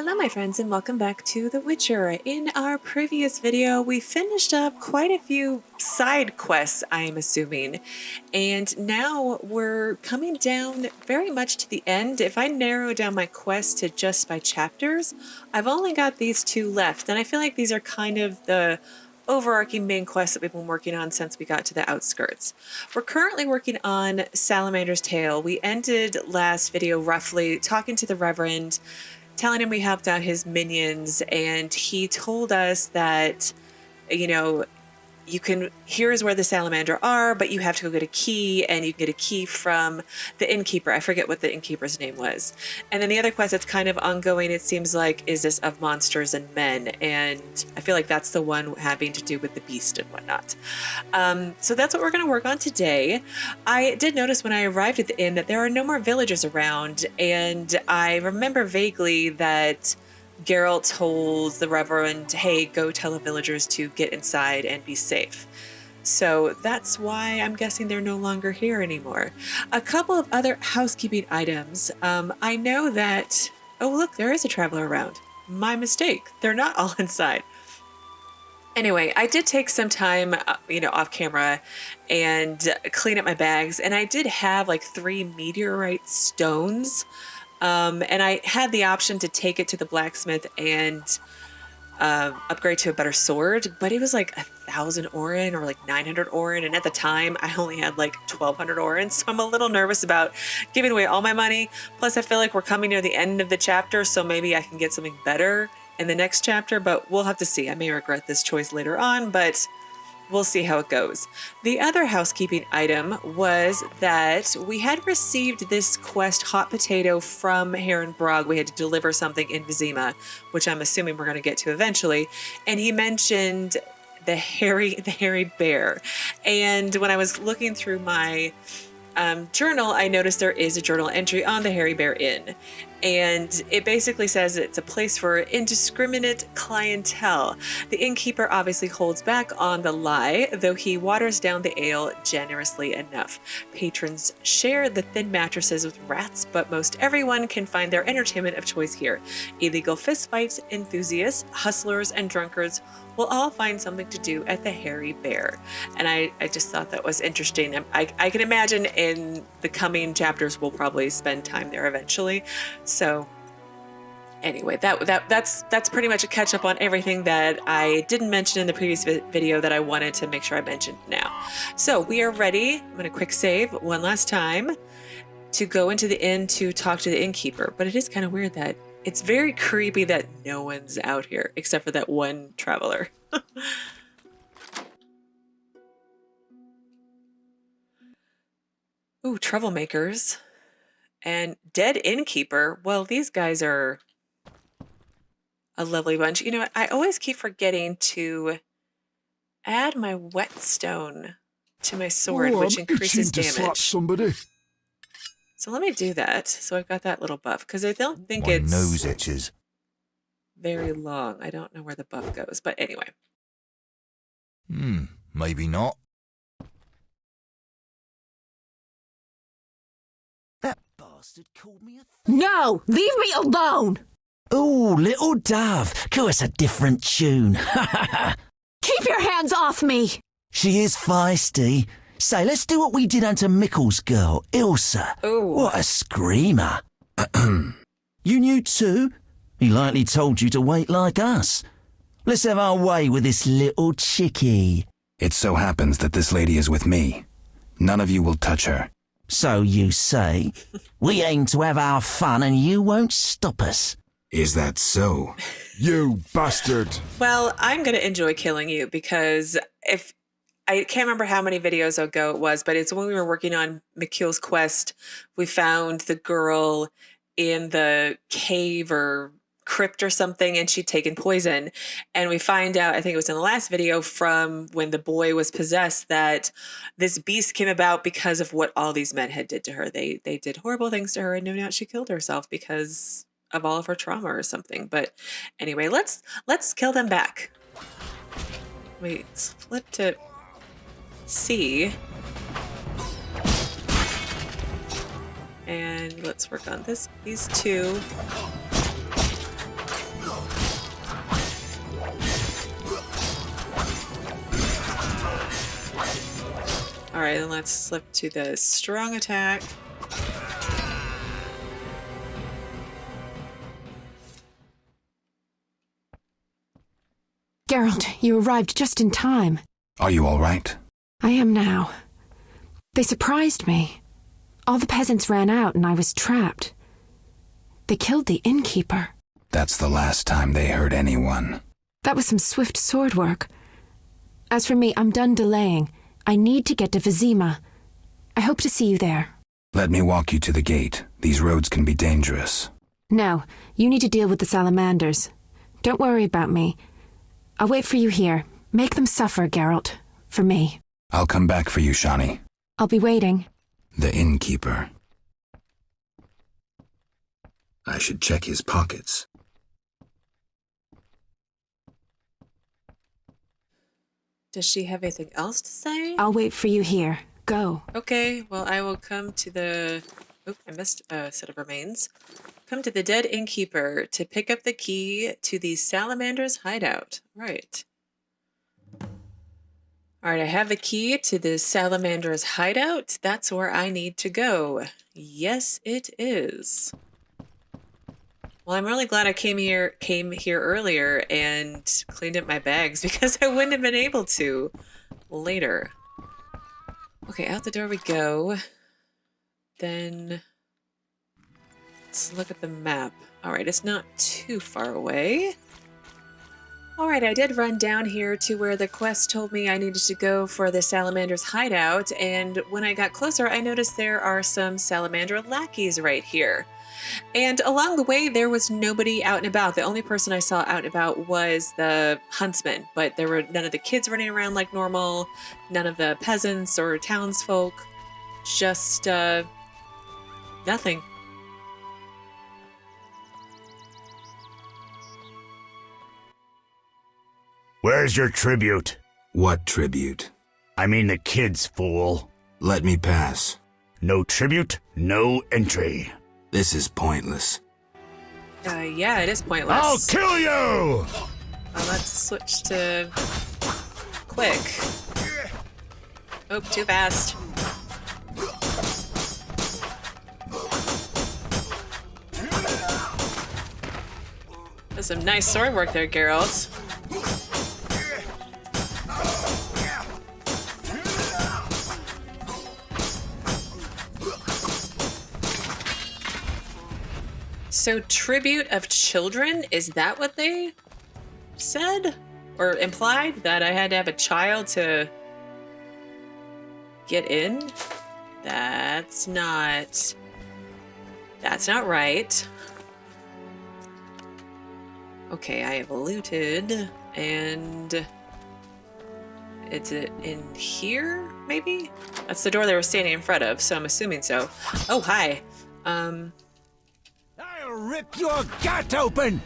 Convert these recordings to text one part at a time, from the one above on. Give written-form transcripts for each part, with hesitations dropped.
Hello my friends and welcome back to The Witcher. In our previous video, we finished up quite a few side quests, I am assuming, and now we're coming down very much to the end. If I narrow down my quest to just by chapters, I've only got these two left, and I feel like these are kind of the overarching main quests that we've been working on since we got to the outskirts. We're currently working on Salamander's Tale. We ended last video roughly talking to the Reverend, telling him we helped out his minions, and he told us that, here's where the salamander are, but you have to go get a key, and you can get a key from the innkeeper. I forget what the innkeeper's name was. And then the other quest that's kind of ongoing, it seems like, is this of monsters and men, and I feel like that's the one having to do with the beast and whatnot. So that's what we're going to work on today. I did notice when I arrived at the inn that there are no more villagers around, and I remember vaguely that Geralt told the Reverend, hey, go tell the villagers to get inside and be safe. So that's why I'm guessing they're no longer here anymore. A couple of other housekeeping items. I know that, oh look, there is a traveler around. My mistake. They're not all inside. Anyway, I did take some time, off camera and clean up my bags. And I did have like 3 meteorite stones. And I had the option to take it to the blacksmith and upgrade to a better sword, but it was like 1,000 oren or like 900 oren, and at the time I only had like 1,200 oren, so I'm a little nervous about giving away all my money. Plus I feel like we're coming near the end of the chapter, so maybe I can get something better in the next chapter, but we'll have to see. I may regret this choice later on, but we'll see how it goes. The other housekeeping item was that we had received this quest hot potato from Heron Brog. We had to deliver something in Vizima, which I'm assuming we're going to get to eventually. And he mentioned the hairy bear. And when I was looking through my journal, I noticed there is a journal entry on the Hairy Bear Inn. And it basically says it's a place for indiscriminate clientele. The innkeeper obviously holds back on the lie, though he waters down the ale generously enough. Patrons share the thin mattresses with rats, but most everyone can find their entertainment of choice here. Illegal fistfights, enthusiasts, hustlers, and drunkards will all find something to do at the Hairy Bear. And I just thought that was interesting. I can imagine in the coming chapters we'll probably spend time there eventually. So anyway, that's pretty much a catch up on everything that I didn't mention in the previous video that I wanted to make sure I mentioned now. So we are ready. I'm going to quick save one last time to go into the inn to talk to the innkeeper. But it is kind of weird that it's very creepy that no one's out here except for that one traveler. Ooh, troublemakers. And dead innkeeper. Well, these guys are a lovely bunch. You know what? I always keep forgetting to add my whetstone to my sword, which increases damage. Slap somebody. So let me do that. So I've got that little buff because I don't think My it's nose itches. very long. I don't know where the buff goes, but anyway. Maybe not. That bastard called me a... No! Leave me alone! Oh, little dove, call us a different tune. Keep your hands off me! She is feisty. Say, let's do what we did unto Mickle's girl, Ilsa. Ooh. What a screamer. You knew too? He likely told you to wait like us. Let's have our way with this little chickie. It so happens that this lady is with me. None of you will touch her. So you say? We aim to have our fun and you won't stop us. Is that so? You bastard. Well, I'm going to enjoy killing you because if I can't remember how many videos ago it was, but it's when we were working on McKeel's quest, we found the girl in the cave or crypt or something, and she'd taken poison. And we find out, I think it was in the last video, from when the boy was possessed, that this beast came about because of what all these men had did to her. They did horrible things to her, and no doubt she killed herself because of all of her trauma or something. But anyway, let's kill them back. Wait, flip to C. And let's work on these two. Alright, then let's slip to the strong attack. Geralt, you arrived just in time. Are you all right? I am now. They surprised me. All the peasants ran out and I was trapped. They killed the innkeeper. That's the last time they hurt anyone. That was some swift sword work. As for me, I'm done delaying. I need to get to Vizima. I hope to see you there. Let me walk you to the gate. These roads can be dangerous. No, you need to deal with the salamanders. Don't worry about me. I'll wait for you here. Make them suffer, Geralt. For me. I'll come back for you, Shani. I'll be waiting. The innkeeper. I should check his pockets. Does she have anything else to say? I'll wait for you here. Go. Okay, well, I will come to the... Oop, I missed a set of remains. Come to the dead innkeeper to pick up the key to the salamander's hideout. Right. Alright, I have the key to the salamander's hideout. That's where I need to go. Yes, it is. Well, I'm really glad I came here earlier and cleaned up my bags because I wouldn't have been able to later. Okay, out the door we go. Then let's look at the map. All right, it's not too far away. All right, I did run down here to where the quest told me I needed to go for the salamander's hideout, and when I got closer, I noticed there are some salamander lackeys right here. And along the way, there was nobody out and about. The only person I saw out and about was the huntsman, but there were none of the kids running around like normal, none of the peasants or townsfolk, just nothing. Where's your tribute? What tribute? I mean the kids, fool. Let me pass. No tribute, no entry. This is pointless. Yeah, it is pointless. I'll kill you! Let's switch to quick. Oh, too fast. That's some nice sword work there, Geralt. So, tribute of children, is that what they said? Or implied? That I had to have a child to get in? That's not right. Okay, I have looted, and is it in here, maybe? That's the door they were standing in front of, so I'm assuming so. Oh, hi. I'll rip your gut open!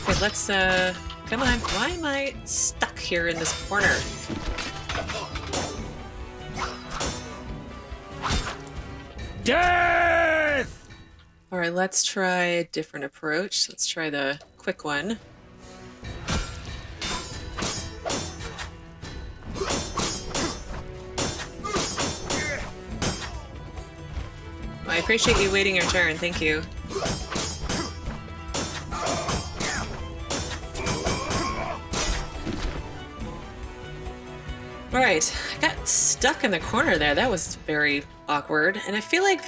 Okay, let's, come on. Why am I stuck here in this corner? Death! All right, let's try a different approach. Let's try the quick one. I appreciate you waiting your turn. Thank you. All right, I got stuck in the corner there. That was very awkward. And I feel like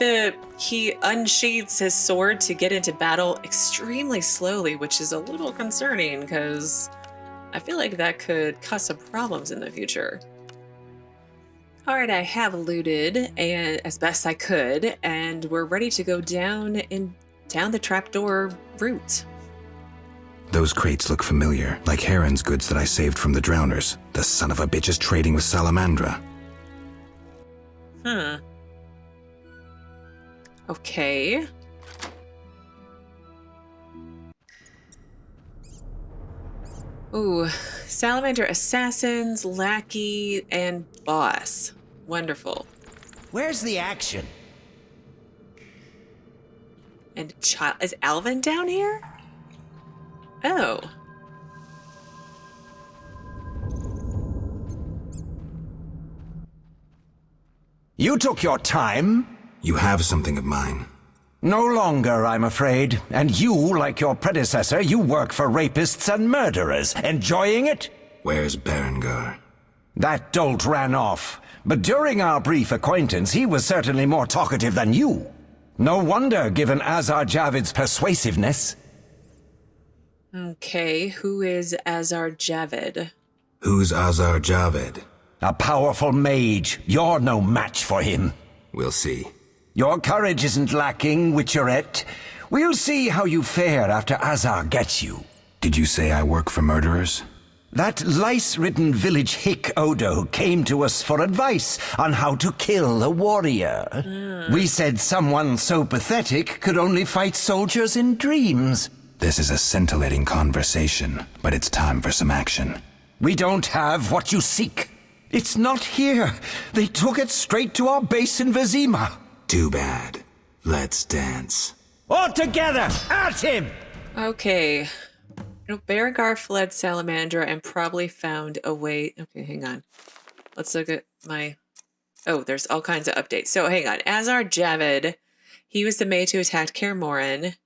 he unsheathes his sword to get into battle extremely slowly, which is a little concerning because I feel like that could cause some problems in the future. All right, I have looted and as best I could, and we're ready to go down the trapdoor route. Those crates look familiar, like Heron's goods that I saved from the drowners. The son of a bitch is trading with Salamandra. Okay. Ooh, Salamander Assassins, Lackey, and Boss. Wonderful. Where's the action? And child, is Alvin down here? Oh, You took your time. You have something of mine. No longer, I'm afraid. And you, like your predecessor, you work for rapists and murderers. Enjoying it? Where's Berengar? That dolt ran off. But during our brief acquaintance, he was certainly more talkative than you. No wonder, given Azar Javid's persuasiveness. Okay, who is Azar Javid? Who's Azar Javed? A powerful mage. You're no match for him. We'll see. Your courage isn't lacking, Witcherette. We'll see how you fare after Azar gets you. Did you say I work for murderers? That lice-ridden village hick Odo came to us for advice on how to kill a warrior. We said someone so pathetic could only fight soldiers in dreams. This is a scintillating conversation, but it's time for some action. We don't have what you seek. It's not here. They took it straight to our base in Vizima. Too bad. Let's dance. All together! At him! Okay. Berengar fled Salamandra and probably found a way. Okay, hang on. Let's look at my. Oh, there's all kinds of updates. So hang on. Azar Javid, he was the mage who attacked Kaer Morhen.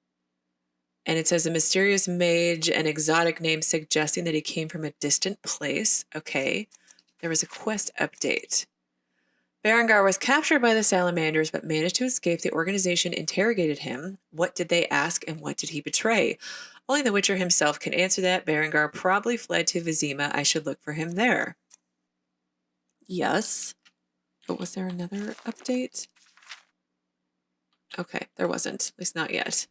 And it says a mysterious mage, an exotic name suggesting that he came from a distant place. Okay. There was a quest update. Berengar was captured by the Salamanders but managed to escape. The organization interrogated him. What did they ask and what did he betray? Only the Witcher himself can answer that. Berengar probably fled to Vizima. I should look for him there. Yes. But was there another update? Okay, there wasn't. At least not yet.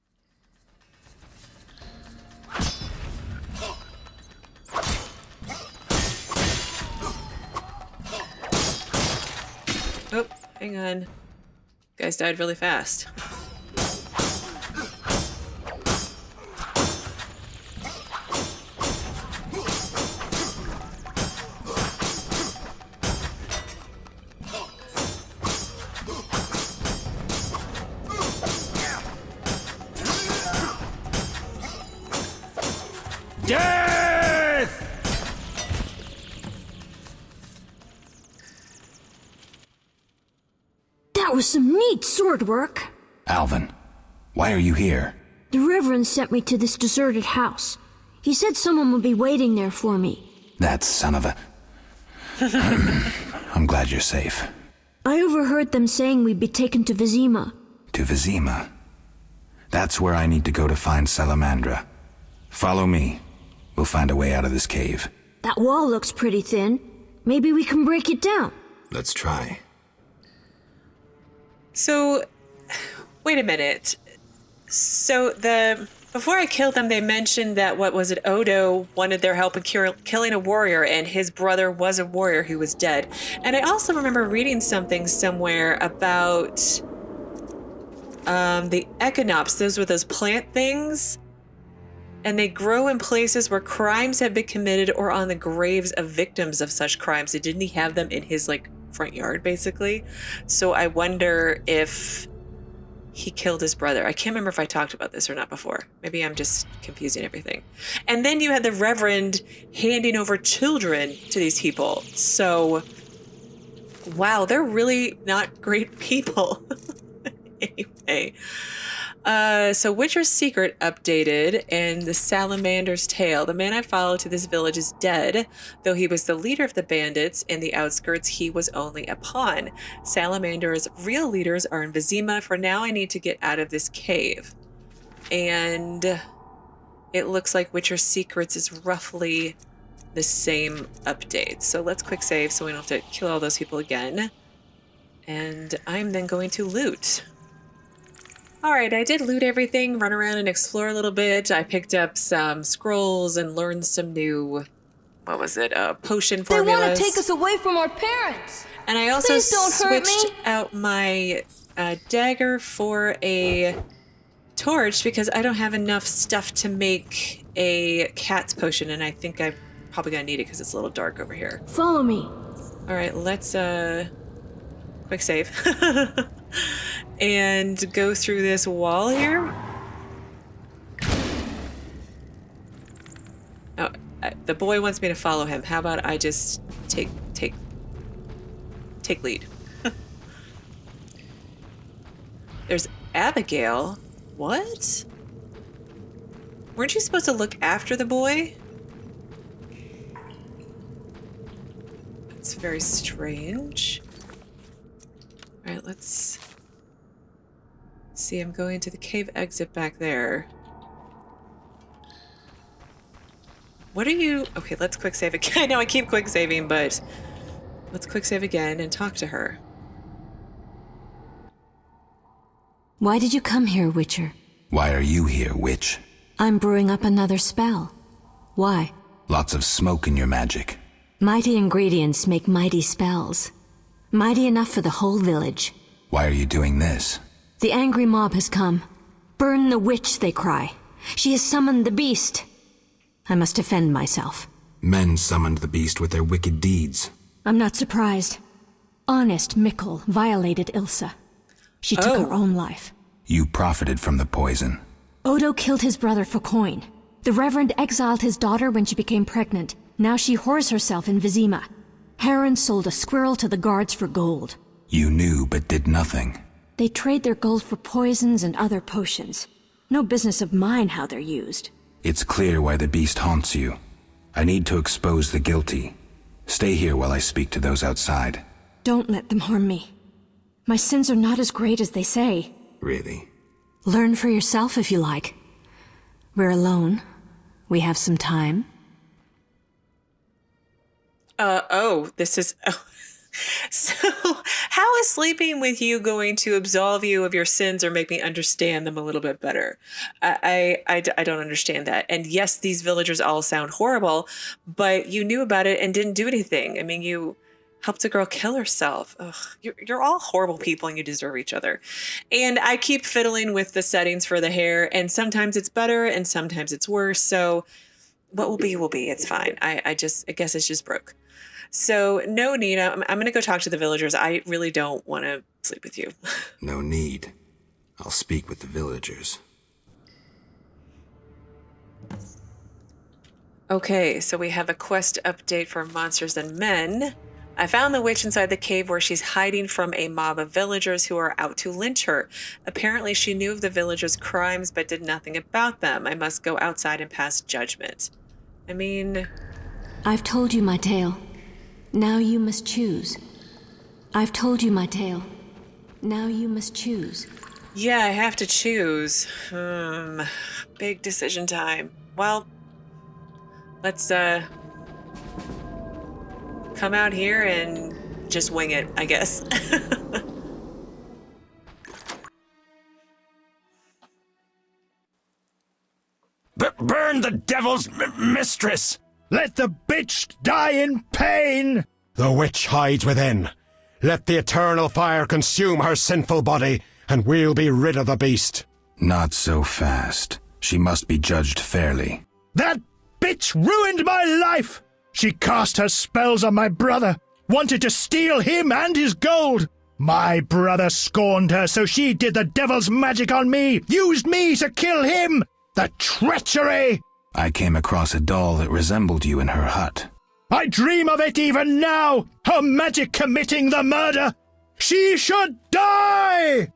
Oh, hang on. Guys died really fast. Death! That was some neat sword work. Alvin, why are you here? The Reverend sent me to this deserted house. He said someone would be waiting there for me. That son of a... I'm glad you're safe. I overheard them saying we'd be taken to Vizima. To Vizima. That's where I need to go to find Salamandra. Follow me. We'll find a way out of this cave. That wall looks pretty thin. Maybe we can break it down. Let's try. So, wait a minute. So before I killed them, they mentioned that, what was it, Odo wanted their help in killing a warrior, and his brother was a warrior who was dead. And I also remember reading something somewhere about the echinops. Those were those plant things. And they grow in places where crimes have been committed or on the graves of victims of such crimes. So didn't he have them in his, front yard, basically? So I wonder if he killed his brother. I can't remember if I talked about this or not before. Maybe I'm just confusing everything. And then you had the Reverend handing over children to these people. So, wow, they're really not great people. Anyway. So Witcher's Secret updated, and the Salamander's Tale. The man I followed to this village is dead. Though he was the leader of the bandits in the outskirts, he was only a pawn. Salamander's real leaders are in Vizima. For now, I need to get out of this cave. And it looks like Witcher's Secrets is roughly the same update. So let's quick save so we don't have to kill all those people again. And I'm then going to loot. All right, I did loot everything, run around and explore a little bit. I picked up some scrolls and learned some new, potion formulas. They want to take us away from our parents. And I also Please don't hurt switched me. out my dagger for a torch because I don't have enough stuff to make a cat's potion, and I think I'm probably gonna need it because it's a little dark over here. Follow me. All right, let's quick save. And go through this wall here. Oh, the boy wants me to follow him. How about I just take lead? There's Abigail. What? Weren't you supposed to look after the boy? It's very strange. All right, let's see. I'm going to the cave exit back there. What are you... Okay, let's quick save again. I know I keep quick saving, but let's quick save again and talk to her. Why did you come here, Witcher? Why are you here, witch? I'm brewing up another spell. Why? Lots of smoke in your magic. Mighty ingredients make mighty spells. Mighty enough for the whole village. Why are you doing this? The angry mob has come. Burn the witch, they cry. She has summoned the beast. I must defend myself. Men summoned the beast with their wicked deeds. I'm not surprised. Honest Mikkel violated Ilsa. She took her own life. You profited from the poison. Odo killed his brother for coin. The Reverend exiled his daughter when she became pregnant. Now she whores herself in Vizima. Heron sold a squirrel to the guards for gold. You knew but did nothing. They trade their gold for poisons and other potions. No business of mine how they're used. It's clear why the beast haunts you. I need to expose the guilty. Stay here while I speak to those outside. Don't let them harm me. My sins are not as great as they say. Really? Learn for yourself if you like. We're alone. We have some time. This is... Oh. So, how is sleeping with you going to absolve you of your sins or make me understand them a little bit better? I don't understand that. And yes, these villagers all sound horrible, but you knew about it and didn't do anything. I mean, you helped a girl kill herself. Ugh, you're all horrible people and you deserve each other. And I keep fiddling with the settings for the hair, and sometimes it's better and sometimes it's worse. So what will be will be. It's fine. I guess it's just broke. So no need. I'm going to go talk to the villagers. I really don't want to sleep with you. No need. I'll speak with the villagers. Okay, so we have a quest update for Monsters and Men. I found the witch inside the cave where she's hiding from a mob of villagers who are out to lynch her. Apparently she knew of the villagers' crimes but did nothing about them. I must go outside and pass judgment. I mean... I've told you my tale. Now you must choose. I've told you my tale. Now you must choose. Yeah, I have to choose. Big decision time. Well, let's come out here and just wing it, I guess. Burn the devil's mistress! Let the bitch die in pain! The witch hides within. Let the eternal fire consume her sinful body, and we'll be rid of the beast. Not so fast. She must be judged fairly. That bitch ruined my life! She cast her spells on my brother, wanted to steal him and his gold. My brother scorned her, so she did the devil's magic on me, used me to kill him! The treachery! I came across a doll that resembled you in her hut. I dream of it even now! Her magic committing the murder! She should die!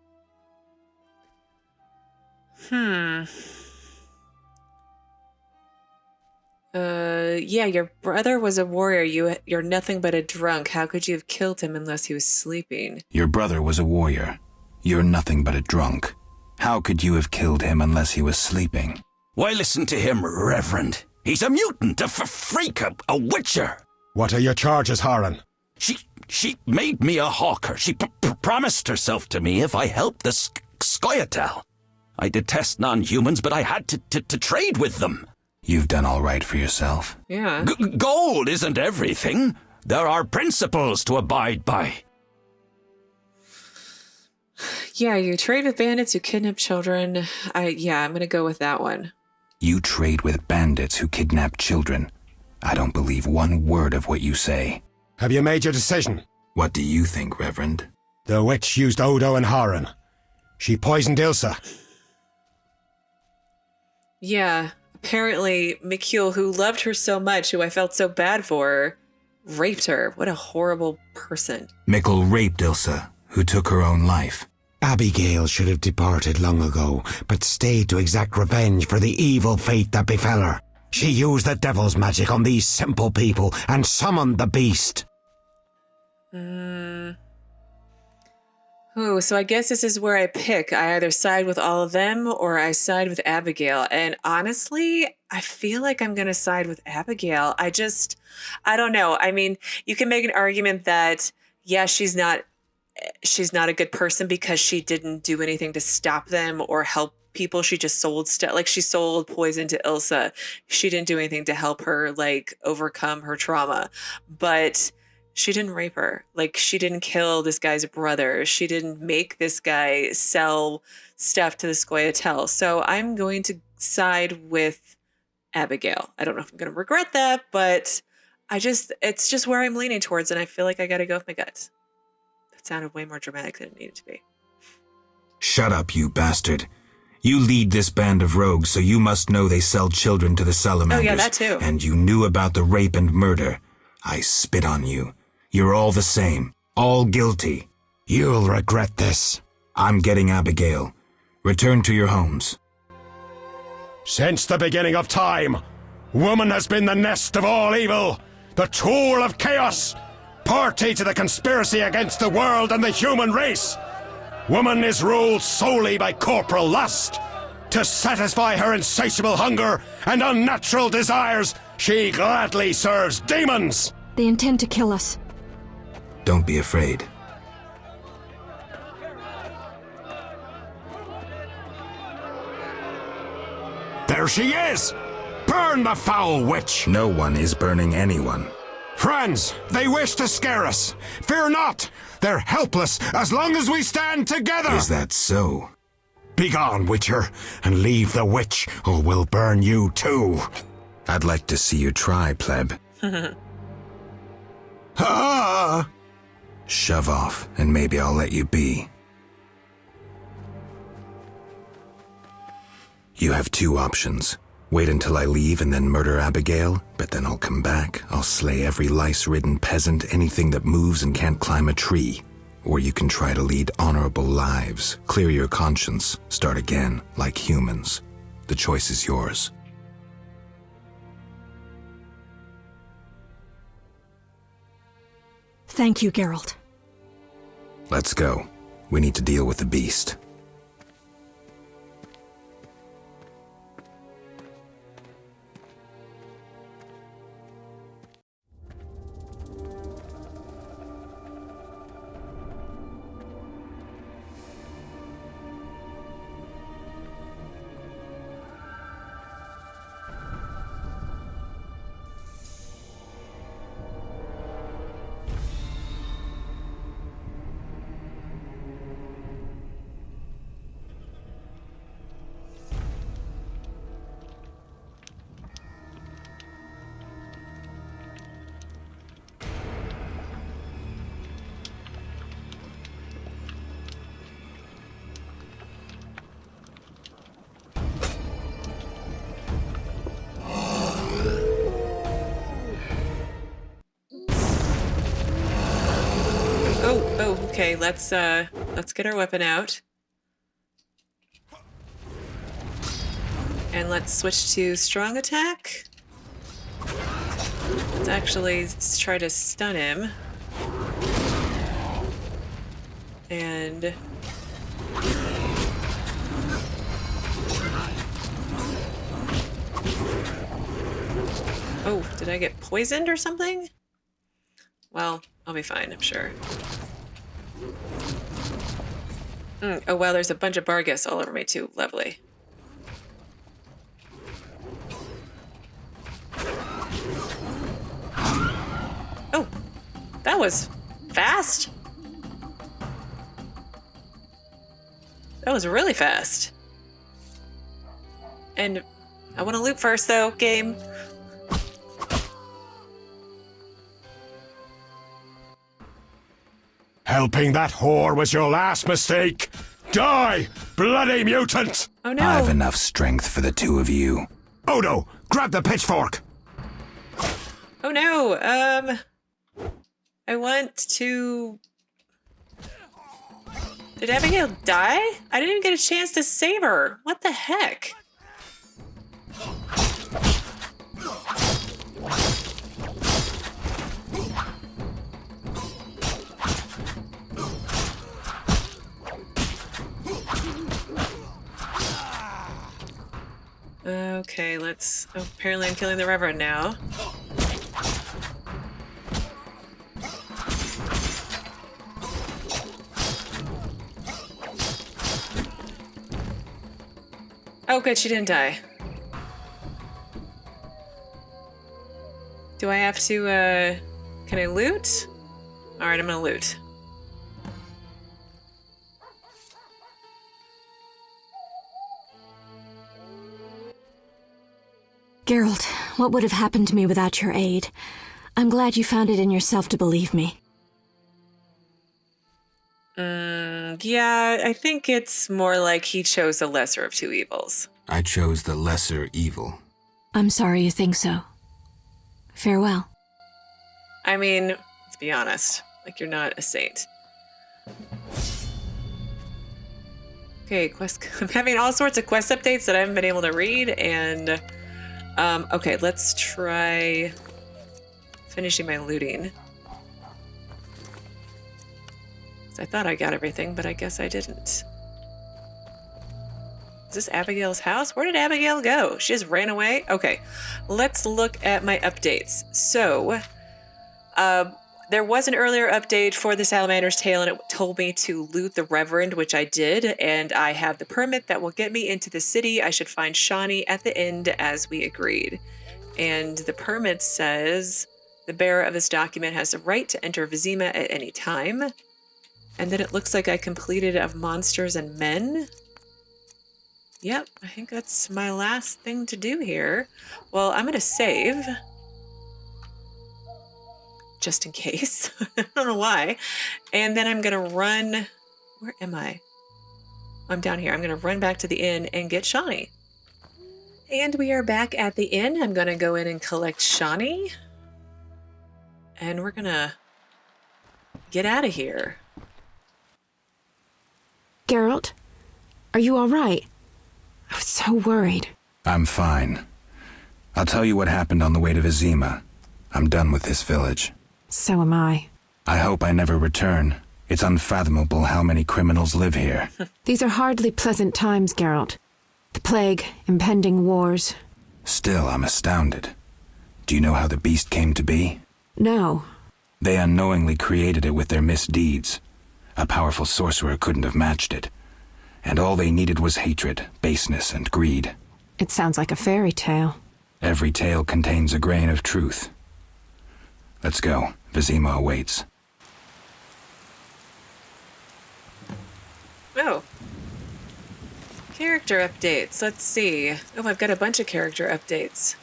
Yeah, your brother was a warrior. You're nothing but a drunk. How could you have killed him unless he was sleeping? Your brother was a warrior. You're nothing but a drunk. How could you have killed him unless he was sleeping? Why listen to him, Reverend? He's a mutant, a freak, a witcher. What are your charges, Haran? She made me a hawker. She promised herself to me if I helped the scoia'tael. I detest non-humans, but I had to trade with them. You've done all right for yourself. Yeah. Gold isn't everything. There are principles to abide by. Yeah, you trade with bandits who kidnap children. I'm going to go with that one. You trade with bandits who kidnap children. I don't believe one word of what you say. Have you made your decision? What do you think, Reverend? The witch used Odo and Haran. She poisoned Ilsa. Yeah, apparently Mikul, who loved her so much, who I felt so bad for, raped her. What a horrible person. Mikkel raped Ilsa, who took her own life. Abigail should have departed long ago, but stayed to exact revenge for the evil fate that befell her. She used the devil's magic on these simple people and summoned the beast. Ooh, so I guess this is where I pick. I either side with all of them or I side with Abigail. And honestly, I feel like I'm going to side with Abigail. I don't know. I mean, you can make an argument that, yeah, she's not a good person because she didn't do anything to stop them or help people. She just sold stuff. Like, she sold poison to Ilsa. She didn't do anything to help her, like, overcome her trauma. But she didn't rape her. Like, she didn't kill this guy's brother. She didn't make this guy sell stuff to the scoia'tael. So I'm going to side with Abigail. I don't know if I'm going to regret that, but it's just where I'm leaning towards, and I feel like I got to go with my gut. That sounded way more dramatic than it needed to be. Shut up, you bastard. You lead this band of rogues, so you must know they sell children to the salamanders. Oh, yeah, that too. And you knew about the rape and murder. I spit on you. You're all the same. All guilty. You'll regret this. I'm getting Abigail. Return to your homes. Since the beginning of time, woman has been the nest of all evil, the tool of chaos, party to the conspiracy against the world and the human race. Woman is ruled solely by corporal lust. To satisfy her insatiable hunger and unnatural desires, she gladly serves demons. They intend to kill us. Don't be afraid. There she is! Burn the foul witch! No one is burning anyone. Friends, they wish to scare us. Fear not! They're helpless as long as we stand together! Is that so? Begone, Witcher, and leave the witch, or we'll burn you too. I'd like to see you try, pleb. Ah! Shove off, and maybe I'll let you be. You have two options. Wait until I leave and then murder Abigail, but then I'll come back. I'll slay every lice-ridden peasant, anything that moves and can't climb a tree. Or you can try to lead honorable lives, clear your conscience, start again, like humans. The choice is yours. Thank you, Geralt. Let's go. We need to deal with the beast. Okay, let's get our weapon out. And let's switch to strong attack. Let's actually try to stun him. And oh, did I get poisoned or something? Well, I'll be fine, I'm sure. Oh wow, there's a bunch of Bargus all over me too. Lovely. Oh, that was fast. That was really fast. And I want to loot first though, game. Helping that whore was your last mistake. Die, bloody mutant! Oh no. I've enough strength for the two of you. Odo, grab the pitchfork! Oh no, I want to Did Abigail die? I didn't even get a chance to save her. What the heck? Okay, let's... Oh, apparently I'm killing the Reverend now. Oh, good, she didn't die. Do I have to, can I loot? Alright, I'm gonna loot. Geralt, what would have happened to me without your aid? I'm glad you found it in yourself to believe me. Yeah, I think it's more like he chose the lesser of two evils. I chose the lesser evil. I'm sorry you think so. Farewell. I mean, let's be honest, like you're not a saint. Okay, quest. I'm having all sorts of quest updates that I haven't been able to read, and okay, let's try finishing my looting. I thought I got everything, but I guess I didn't. Is this Abigail's house? Where did Abigail go? She just ran away? Okay, let's look at my updates. So, there was an earlier update for the Salamander's Tale, and it told me to loot the Reverend, which I did, and I have the permit that will get me into the city. I should find Shawnee at the end as we agreed. And the permit says, the bearer of this document has the right to enter Vizima at any time. And then it looks like I completed Of Monsters and Men. Yep, I think that's my last thing to do here. Well, I'm going to save. Just in case. I don't know why. And then I'm going to run... Where am I? I'm down here. I'm going to run back to the inn and get Shawnee. And we are back at the inn. I'm going to go in and collect Shawnee. And we're going to get out of here. Geralt, are you all right? I was so worried. I'm fine. I'll tell you what happened on the way to Vizima. I'm done with this village. So am I. I hope I never return. It's unfathomable how many criminals live here. These are hardly pleasant times, Geralt. The plague, impending wars. Still, I'm astounded. Do you know how the beast came to be? No. They unknowingly created it with their misdeeds. A powerful sorcerer couldn't have matched it. And all they needed was hatred, baseness, and greed. It sounds like a fairy tale. Every tale contains a grain of truth. Let's go. Vizima awaits. Oh. Character updates. Let's see. Oh, I've got a bunch of character updates.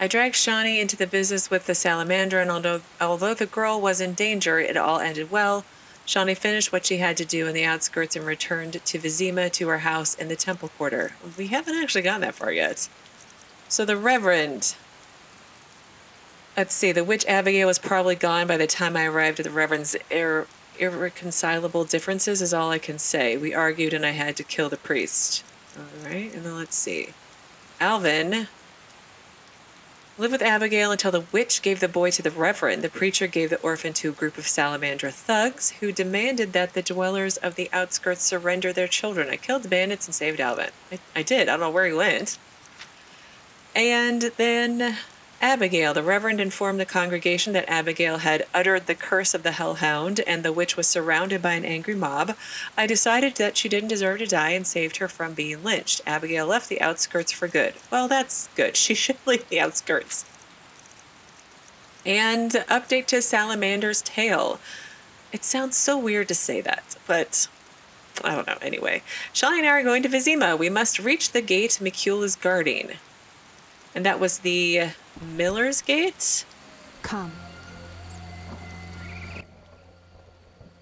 I dragged Shawnee into the business with the salamander, and although the girl was in danger, it all ended well. Shawnee finished what she had to do in the outskirts and returned to Vizima to her house in the Temple Quarter. We haven't actually gotten that far yet. So the Reverend... Let's see, the witch Abigail was probably gone by the time I arrived at the Reverend's irreconcilable differences is all I can say. We argued and I had to kill the priest. Alright, and then let's see. Alvin... lived with Abigail until the witch gave the boy to the Reverend. The preacher gave the orphan to a group of Salamandra thugs who demanded that the dwellers of the outskirts surrender their children. I killed the bandits and saved Alvin. I did. I don't know where he went. And then Abigail. The Reverend informed the congregation that Abigail had uttered the curse of the Hellhound and the witch was surrounded by an angry mob. I decided that she didn't deserve to die and saved her from being lynched. Abigail left the outskirts for good. Well, that's good. She should leave the outskirts. And update to Salamander's Tale. It sounds so weird to say that, but I don't know. Anyway, Shawnee and I are going to Vizima. We must reach the gate Mikule is guarding. And that was the Miller's Gate? Come.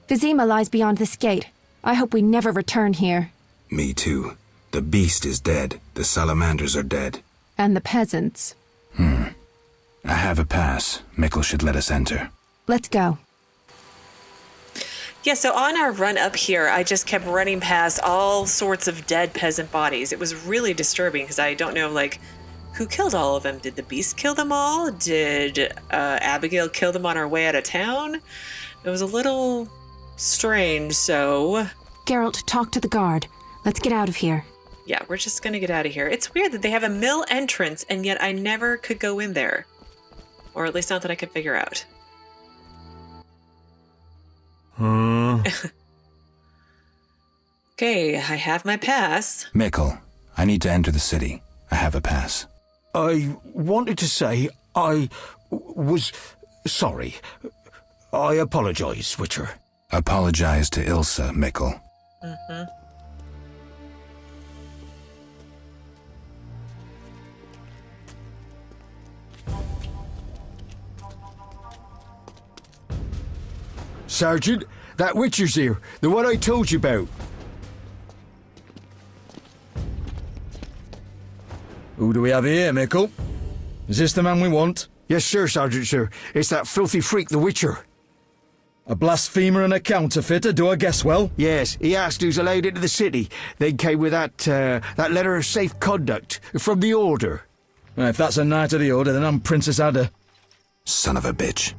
Vizima lies beyond this gate. I hope we never return here. Me too. The beast is dead. The salamanders are dead. And the peasants. I have a pass. Mikkel should let us enter. Let's go. Yeah, so on our run up here, I just kept running past all sorts of dead peasant bodies. It was really disturbing because I don't know, like, who killed all of them? Did the beast kill them all? Did Abigail kill them on our way out of town? It was a little strange, so... Geralt, talk to the guard. Let's get out of here. Yeah, we're just gonna get out of here. It's weird that they have a mill entrance, and yet I never could go in there. Or at least not that I could figure out. Okay, I have my pass. Mikkel, I need to enter the city. I have a pass. I wanted to say I was sorry. I apologize, Witcher. Apologize to Ilsa, Mikkel. Mm-hmm. Sergeant, that Witcher's here, the one I told you about. Who do we have here, Mikkel? Is this the man we want? Yes, sir, Sergeant, sir. It's that filthy freak, the Witcher. A blasphemer and a counterfeiter, do I guess well? Yes, he asked who's allowed into the city. Then came with that letter of safe conduct from the Order. Well, if that's a knight of the Order, then I'm Princess Ada. Son of a bitch.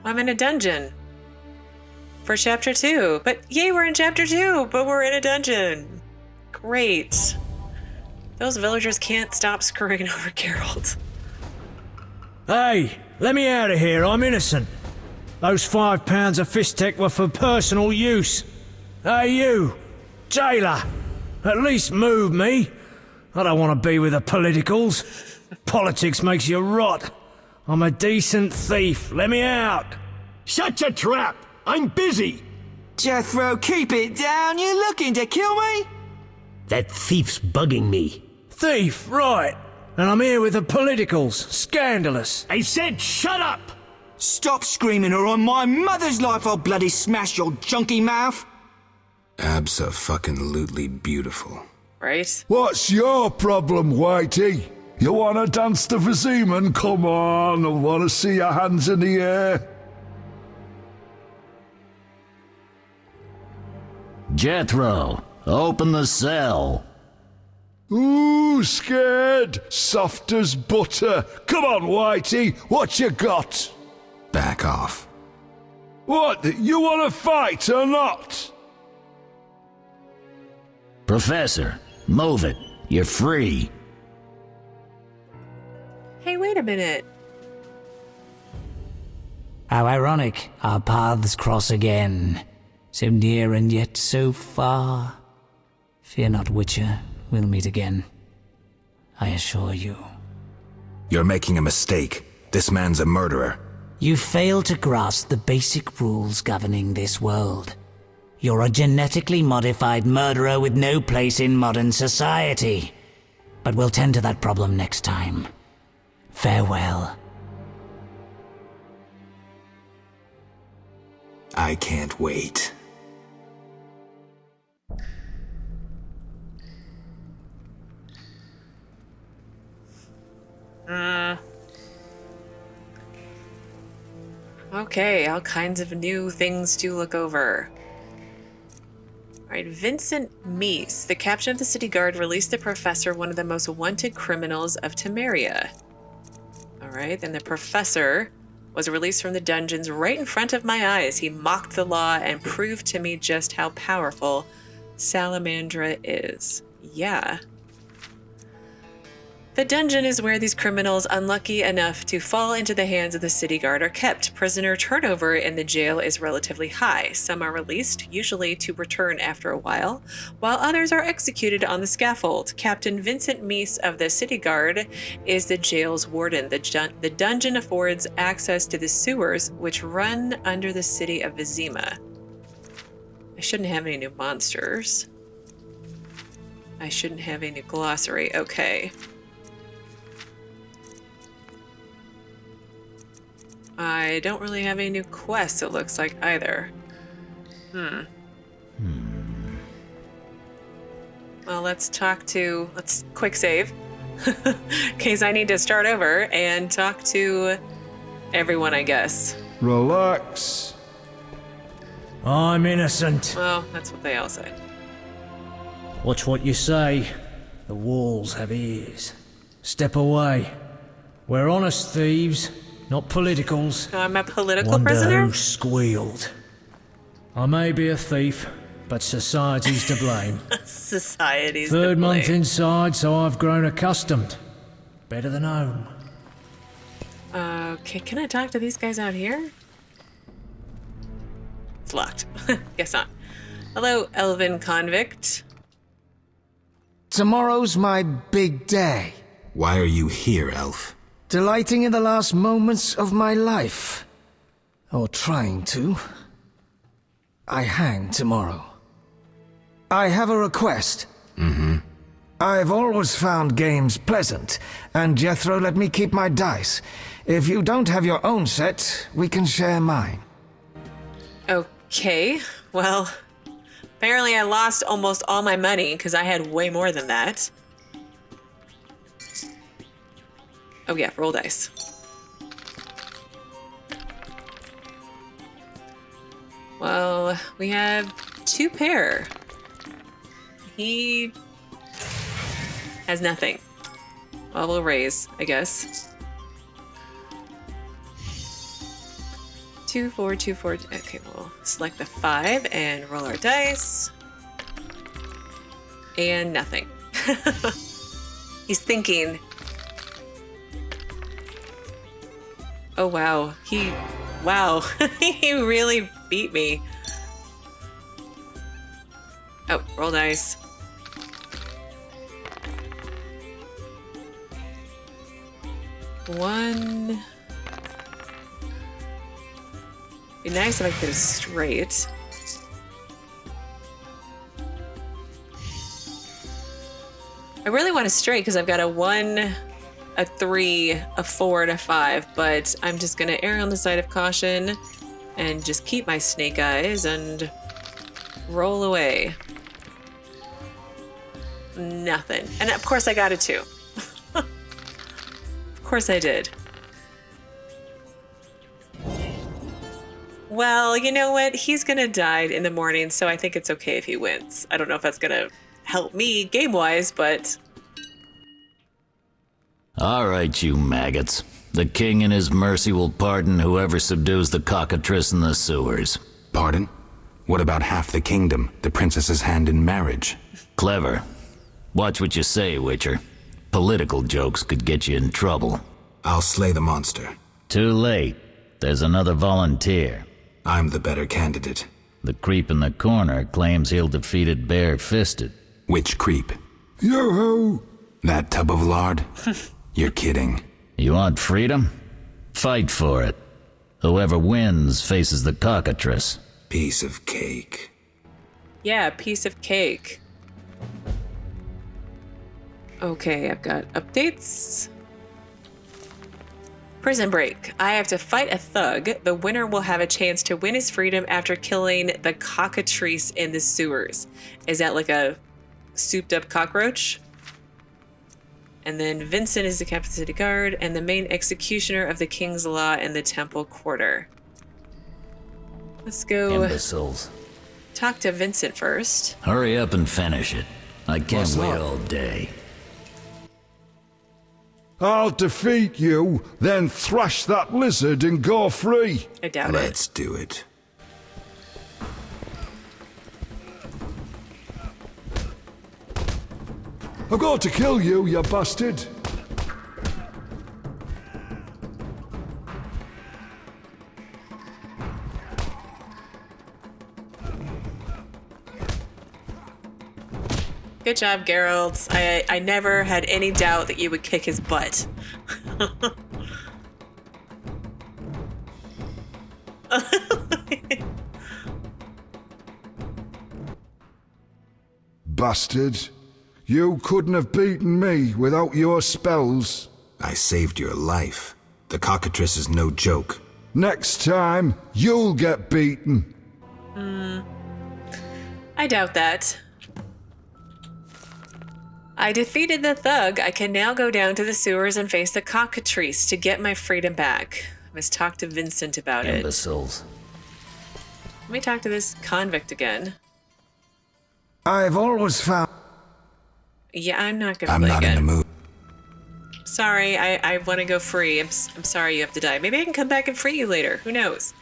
I'm in a dungeon for chapter 2. But yay, we're in chapter 2, but we're in a dungeon. Great. Those villagers can't stop screwing over Geralt. Hey, let me out of here. I'm innocent. Those 5 pounds of fistek were for personal use. Hey, you, jailer, at least move me. I don't want to be with the politicals. Politics makes you rot. I'm a decent thief. Let me out. Shut your trap! I'm busy! Jethro, keep it down. You're looking to kill me? That thief's bugging me. Thief, right. And I'm here with the politicals. Scandalous. I said shut up! Stop screaming or on my mother's life I'll bloody smash your junky mouth. Abso-fucking-lutely beautiful. Right? What's your problem, Whitey? You wanna dance to Viziman? Come on, I wanna see your hands in the air. Jethro, open the cell. Ooh, scared? Soft as butter. Come on, Whitey, what you got? Back off. What, you wanna fight or not? Professor, move it. You're free. Hey, wait a minute. How ironic. Our paths cross again. So near and yet so far. Fear not, Witcher. We'll meet again. I assure you. You're making a mistake. This man's a murderer. You fail to grasp the basic rules governing this world. You're a genetically modified murderer with no place in modern society. But we'll tend to that problem next time. Farewell. I can't wait. Okay, all kinds of new things to look over. All right, Vincent Meese, the captain of the city guard, released the professor, one of the most wanted criminals of Temeria. All right, then the professor was released from the dungeons right in front of my eyes. He mocked the law and proved to me just how powerful Salamandra is. Yeah. The dungeon is where these criminals unlucky enough to fall into the hands of the city guard are kept. Prisoner turnover in the jail is relatively high. Some are released, usually to return after a while others are executed on the scaffold. Captain Vincent Meese of the city guard is the jail's warden. The dungeon affords access to the sewers, which run under the city of Vizima. I shouldn't have any new monsters. I shouldn't have any glossary. Okay. I don't really have any new quests, it looks like, either. Well, let's quick save. In case I need to start over and talk to everyone, I guess. Relax. I'm innocent. Well, that's what they all say. Watch what you say. The walls have ears. Step away. We're honest thieves, not politicals. I'm a political Wonder prisoner? who squealed. I may be a thief, but society's to blame. Society's Third to blame. month inside, so I've grown accustomed. Better than home. Okay, can I talk to these guys out here? It's locked. Guess not. Hello, elven convict. Tomorrow's my big day. Why are you here, elf? Delighting in the last moments of my life. Or trying to. I hang tomorrow. I have a request. I've always found games pleasant, and Jethro let me keep my dice. If you don't have your own set, we can share mine. Okay, well, apparently I lost almost all my money because I had way more than that. Oh yeah, roll dice. Well, we have 2 pair. He has nothing. Well, we'll raise, I guess. 2, 4, 2, 4. Okay, we'll select the 5 and roll our dice. And nothing. He's thinking. Oh, wow. Wow. He really beat me. Oh, roll dice. One. Be nice if I could get a straight. I really want a straight because I've got a 1, a 3, a 4, and a 5, but I'm just gonna err on the side of caution and just keep my snake eyes and roll away. Nothing. And of course I got a 2. Of course I did. Well, you know what? He's gonna die in the morning, so I think it's okay if he wins. I don't know if that's gonna help me game-wise, but... All right, you maggots. The king in his mercy will pardon whoever subdues the cockatrice in the sewers. Pardon? What about half the kingdom, the princess's hand in marriage? Clever. Watch what you say, Witcher. Political jokes could get you in trouble. I'll slay the monster. Too late. There's another volunteer. I'm the better candidate. The creep in the corner claims he'll defeat it bare-fisted. Which creep? Yoo-hoo! That tub of lard? You're kidding. You want freedom? Fight for it. Whoever wins faces the cockatrice. Piece of cake. Yeah, piece of cake. Okay, I've got updates. Prison break. I have to fight a thug. The winner will have a chance to win his freedom after killing the cockatrice in the sewers. Is that like a souped up cockroach? And then Vincent is the captain city guard and the main executioner of the king's law in the temple quarter. Let's go Imbeciles. talk to Vincent first. Hurry up and finish it. I can't What's wait that? all day. I'll defeat you, then thrash that lizard and go free. I doubt it. Let's do it. I've got to kill you, you bastard. Good job, Geralt. I never had any doubt that you would kick his butt. Bastard. You couldn't have beaten me without your spells. I saved your life. The cockatrice is no joke. Next time, you'll get beaten. I doubt that. I defeated the thug. I can now go down to the sewers and face the cockatrice to get my freedom back. I must talk to Vincent about it. Imbeciles. Let me talk to this convict again. I've always found... Yeah, I'm not gonna I'm play not again. in the mood. Sorry, I want to go free. I'm sorry you have to die. Maybe I can come back and free you later. Who knows?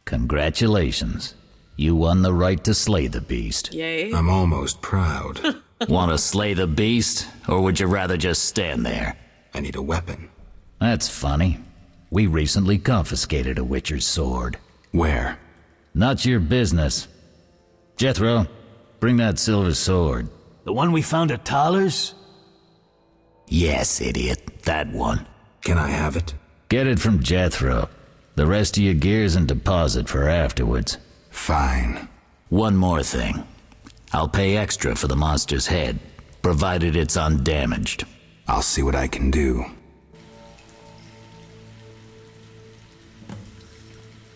Congratulations. You won the right to slay the beast. Yay. I'm almost proud. Want to slay the beast, or would you rather just stand there? I need a weapon. That's funny. We recently confiscated a Witcher's sword. Where? Not your business. Jethro, bring that silver sword. The one we found at Thaler's? Yes, idiot. That one. Can I have it? Get it from Jethro. The rest of your gear's in deposit for afterwards. Fine. One more thing. I'll pay extra for the monster's head, provided it's undamaged. I'll see what I can do.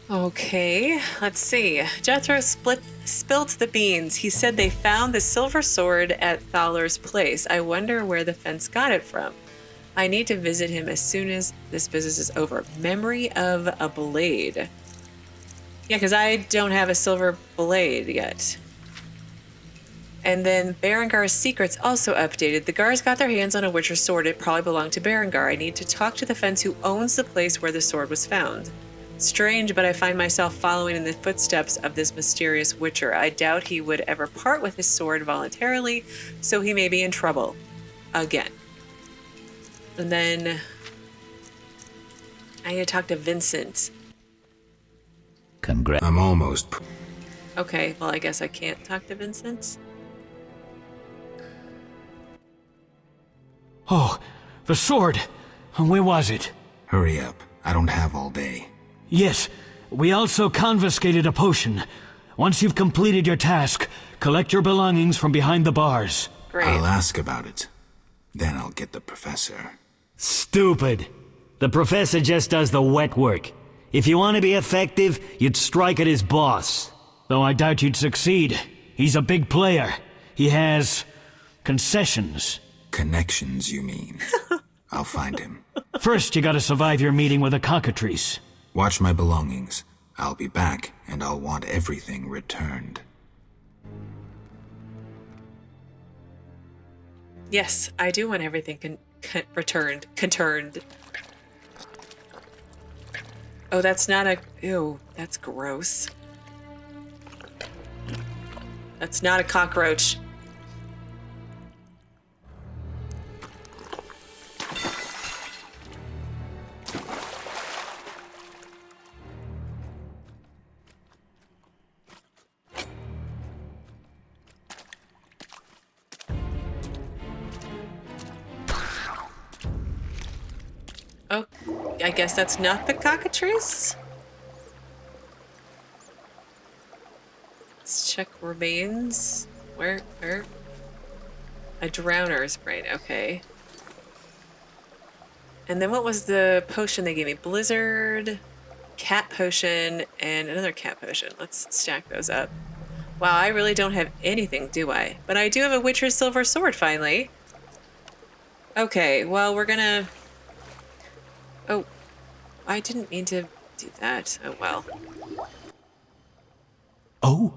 Okay, let's see. Jethro spilt the beans. He said they found the silver sword at Thaler's place. I wonder where the fence got it from. I need to visit him as soon as this business is over. Memory of a blade. Yeah, because I don't have a silver blade yet. And then Berengar's secrets also updated. The guards got their hands on a Witcher sword. It probably belonged to Berengar. I need to talk to the fence who owns the place where the sword was found. Strange, but I find myself following in the footsteps of this mysterious Witcher. I doubt he would ever part with his sword voluntarily, so he may be in trouble. Again. And then I need to talk to Vincent. I'm almost... Okay, well, I guess I can't talk to Vincent. Oh, the sword. Where was it? Hurry up. I don't have all day. Yes, we also confiscated a potion. Once you've completed your task, collect your belongings from behind the bars. Great. I'll ask about it. Then I'll get the professor. Stupid. The professor just does the wet work. If you want to be effective, you'd strike at his boss. Though I doubt you'd succeed. He's a big player. He has... concessions. Connections, you mean? I'll find him. First, you gotta survive your meeting with a cockatrice. Watch my belongings. I'll be back, and I'll want everything returned. Yes, I do want everything returned. Oh, that's not a... Ew, that's gross. That's not a cockroach. Oh, I guess that's not the cockatrice? Let's check remains. Where? A drowner's brain, okay. And then what was the potion they gave me? Blizzard, cat potion, and another cat potion. Let's stack those up. Wow, I really don't have anything, do I? But I do have a Witcher's silver sword, finally. Okay, well, we're gonna... Oh, I didn't mean to do that. Oh, well. Oh,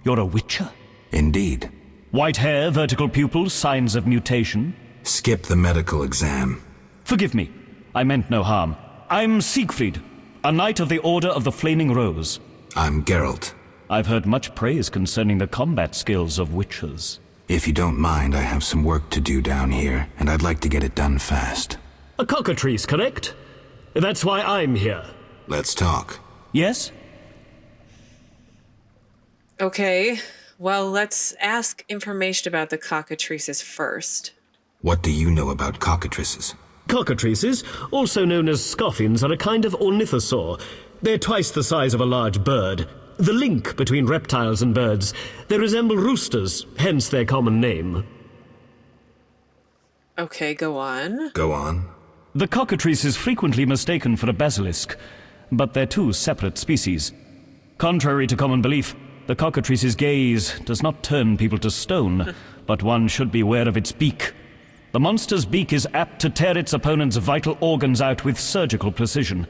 you're a Witcher? Indeed. White hair, vertical pupils, signs of mutation? Skip the medical exam. Forgive me. I meant no harm. I'm Siegfried, a knight of the Order of the Flaming Rose. I'm Geralt. I've heard much praise concerning the combat skills of Witchers. If you don't mind, I have some work to do down here, and I'd like to get it done fast. A cockatrice, correct? That's why I'm here. Let's talk. Yes? Okay, well, let's ask information about the cockatrices first. What do you know about cockatrices? Cockatrices, also known as scoffins, are a kind of ornithosaur. They're twice the size of a large bird. The link between reptiles and birds. They resemble roosters, hence their common name. Okay, go on. Go on. The cockatrice is frequently mistaken for a basilisk, but they're two separate species. Contrary to common belief, The cockatrice's gaze does not turn people to stone, but one should beware of its beak. The monster's beak is apt to tear its opponent's vital organs out with surgical precision.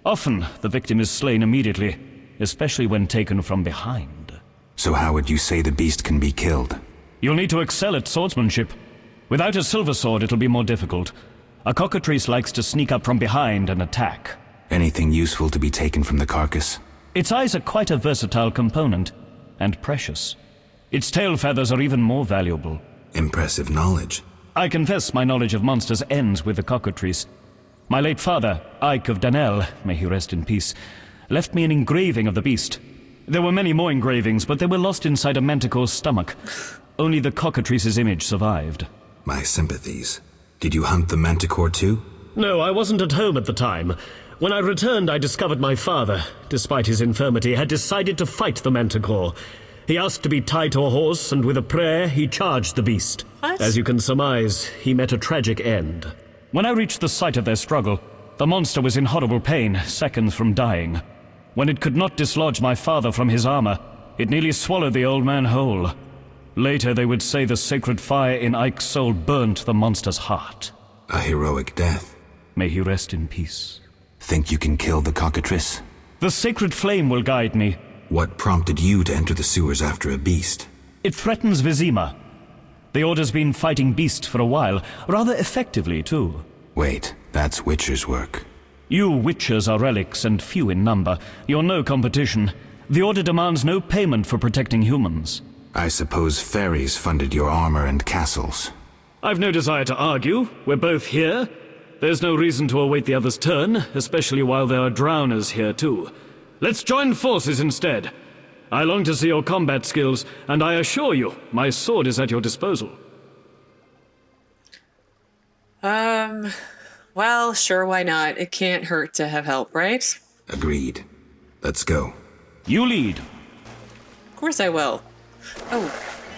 Often, the victim is slain immediately, especially when taken from behind. So how would you say the beast can be killed? You'll need to excel at swordsmanship. Without a silver sword, it'll be more difficult. A cockatrice likes to sneak up from behind and attack. Anything useful to be taken from the carcass? Its eyes are quite a versatile component, and precious. Its tail feathers are even more valuable. Impressive knowledge. I confess my knowledge of monsters ends with the cockatrice. My late father, Ike of Danel, may he rest in peace, left me an engraving of the beast. There were many more engravings, but they were lost inside a manticore's stomach. Only the cockatrice's image survived. My sympathies. Did you hunt the manticore too? No, I wasn't at home at the time. When I returned, I discovered my father, despite his infirmity, had decided to fight the manticore. He asked to be tied to a horse, and with a prayer, he charged the beast. What? As you can surmise, he met a tragic end. When I reached the site of their struggle, the monster was in horrible pain, seconds from dying. When it could not dislodge my father from his armor, it nearly swallowed the old man whole. Later, they would say the sacred fire in Ike's soul burnt the monster's heart. A heroic death. May he rest in peace. Think you can kill the cockatrice? The sacred flame will guide me. What prompted you to enter the sewers after a beast? It threatens Vizima. The Order's been fighting beasts for a while, rather effectively, too. Wait, that's Witcher's work. You Witchers are relics and few in number. You're no competition. The Order demands no payment for protecting humans. I suppose fairies funded your armor and castles. I've no desire to argue. We're both here. There's no reason to await the other's turn, especially while there are drowners here too. Let's join forces instead. I long to see your combat skills, and I assure you, my sword is at your disposal. Well, sure, why not? It can't hurt to have help, right? Agreed. Let's go. You lead. Of course I will. Oh,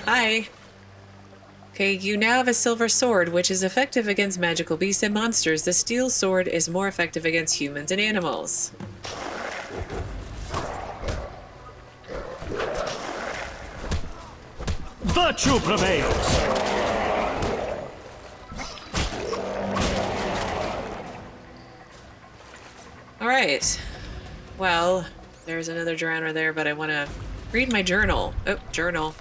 hi. Okay, you now have a silver sword, which is effective against magical beasts and monsters. The steel sword is more effective against humans and animals. Virtue prevails! Alright. Well, there's another drowner there, but I want to read my journal. Oh, journal.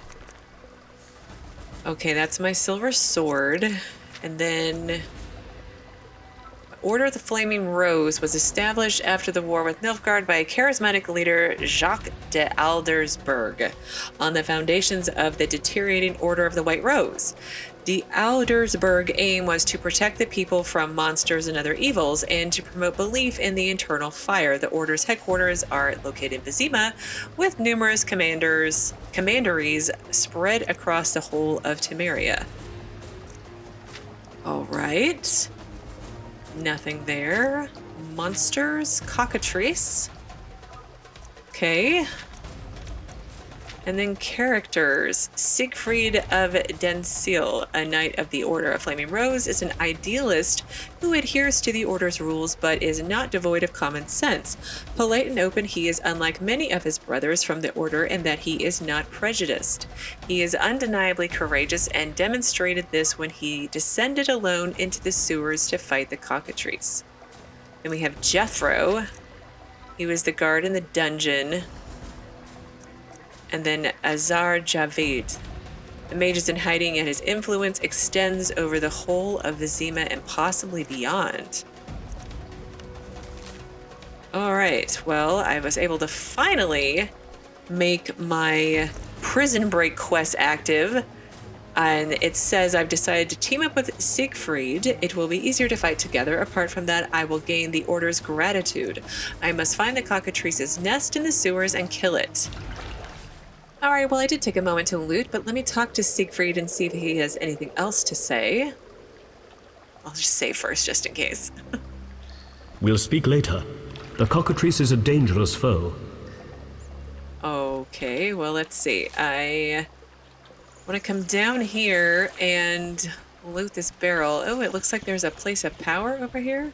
Okay, that's my silver sword. And then Order of the Flaming Rose was established after the war with Nilfgaard by a charismatic leader, Jacques de Aldersberg, on the foundations of the deteriorating Order of the White Rose. The Aldersberg aim was to protect the people from monsters and other evils and to promote belief in the eternal fire. The Order's headquarters are located in Vizima, with numerous commanderies spread across the whole of Temeria. All right. Nothing there. Monsters. Cockatrice. Okay. And then characters. Siegfried of Densil, a knight of the Order of Flaming Rose, is an idealist who adheres to the Order's rules but is not devoid of common sense. Polite and open, he is unlike many of his brothers from the Order in that he is not prejudiced. He is undeniably courageous and demonstrated this when he descended alone into the sewers to fight the cockatrice. Then we have Jethro. He was the guard in the dungeon. And then Azar Javid. The mage is in hiding and his influence extends over the whole of Vizima and possibly beyond. Alright, well, I was able to finally make my prison break quest active. And it says I've decided to team up with Siegfried. It will be easier to fight together. Apart from that, I will gain the Order's gratitude. I must find the cockatrice's nest in the sewers and kill it. Alright, well, I did take a moment to loot, but let me talk to Siegfried and see if he has anything else to say. I'll just say first, just in case. We'll speak later. The cockatrice is a dangerous foe. Okay, well, let's see. I want to come down here and loot this barrel. Oh, it looks like there's a place of power over here.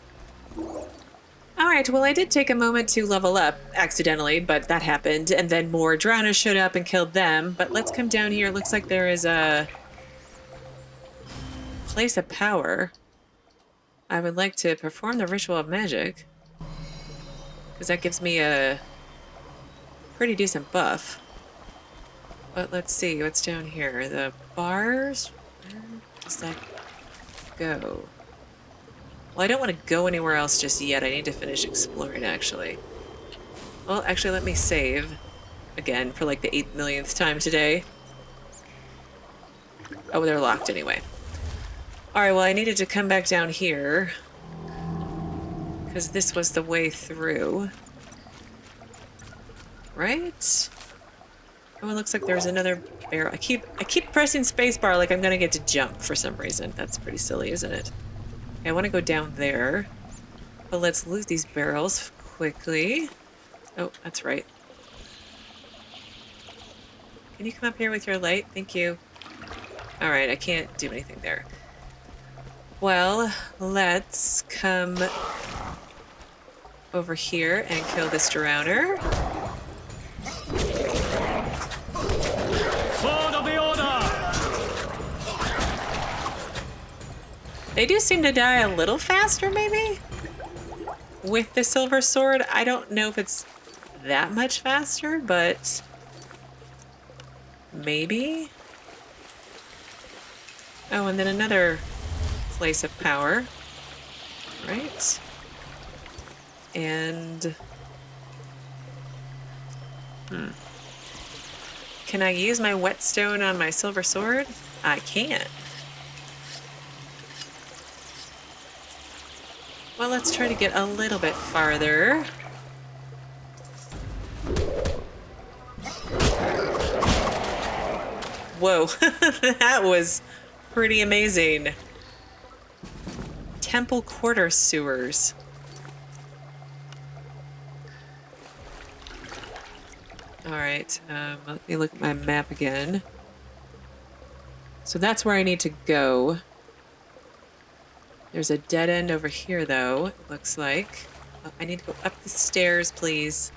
All right, well, I did take a moment to level up accidentally, but that happened. And then more drowners showed up and killed them. But let's come down here. It looks like there is a place of power. I would like to perform the ritual of magic, because that gives me a pretty decent buff. But let's see what's down here. The bars, where does that go? Well, I don't want to go anywhere else just yet. I need to finish exploring, actually. Well, actually, let me save again for like the 8 millionth time today. Oh, they're locked anyway. All right, well, I needed to come back down here because this was the way through. Right? Oh, it looks like there's another barrel. I keep pressing spacebar like I'm gonna get to jump for some reason. That's pretty silly, isn't it? Okay, I want to go down there, but let's loot these barrels quickly. Oh, that's right. Can you come up here with your light? Thank you. All right, I can't do anything there. Well, let's come over here and kill this drowner. Sword of the Order! They do seem to die a little faster, maybe? With the silver sword. I don't know if it's that much faster, but maybe. Oh, and then another place of power. Right. And can I use my whetstone on my silver sword? I can't. Well, let's try to get a little bit farther. Whoa, that was pretty amazing. Temple Quarter sewers. All right, let me look at my map again. So that's where I need to go. There's a dead end over here, though, it looks like. Oh, I need to go up the stairs, please.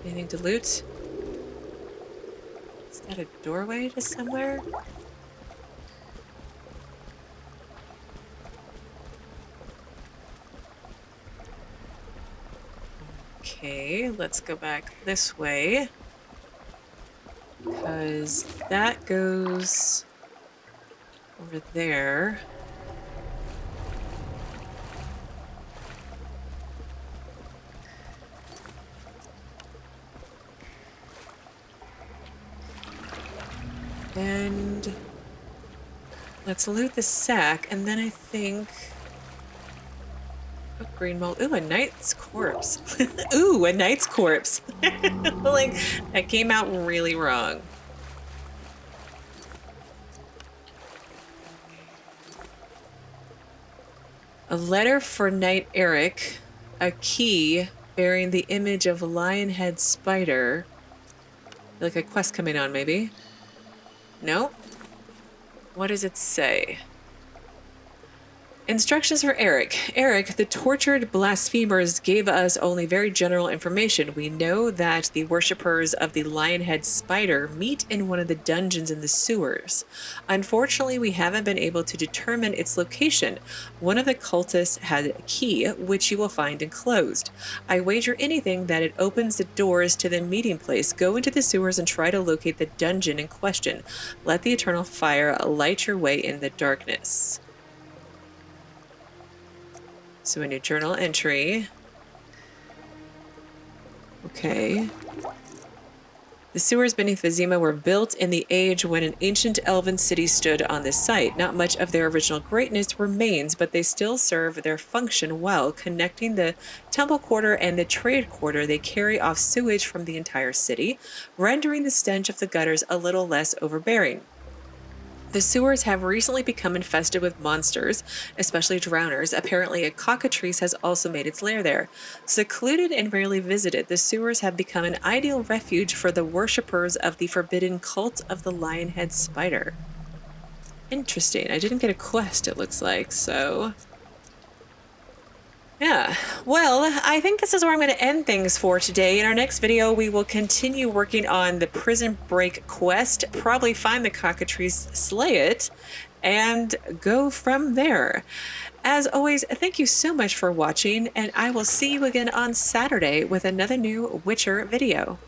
Anything to loot? Is that a doorway to somewhere? Okay, let's go back this way. Because that goes over there. And let's loot the sack, and then I think... Oh, green mold. Ooh, a knight's corpse. Ooh, a knight's corpse. Like, that came out really wrong. A letter for Knight Eric. A key bearing the image of Lionhead Spider. Like a quest coming on, maybe? No? What does it say? Instructions for Eric. Eric, the tortured blasphemers gave us only very general information. We know that the worshippers of the Lionhead Spider meet in one of the dungeons in the sewers. Unfortunately, we haven't been able to determine its location. One of the cultists had a key, which you will find enclosed. I wager anything that it opens the doors to the meeting place. Go into the sewers and try to locate the dungeon in question. Let the eternal fire light your way in the darkness. So a new journal entry. Okay. The sewers beneath Vizima were built in the age when an ancient elven city stood on this site. Not much of their original greatness remains, but they still serve their function well, connecting the temple quarter and the trade quarter. They carry off sewage from the entire city, rendering the stench of the gutters a little less overbearing. The sewers have recently become infested with monsters, especially drowners. Apparently, a cockatrice has also made its lair there. Secluded and rarely visited, the sewers have become an ideal refuge for the worshippers of the forbidden cult of the Lionhead Spider. Interesting. I didn't get a quest, it looks like, so... Yeah, well, I think this is where I'm going to end things for today. In our next video, we will continue working on the prison break quest, probably find the cockatrice, slay it, and go from there. As always, thank you so much for watching, and I will see you again on Saturday with another new Witcher video.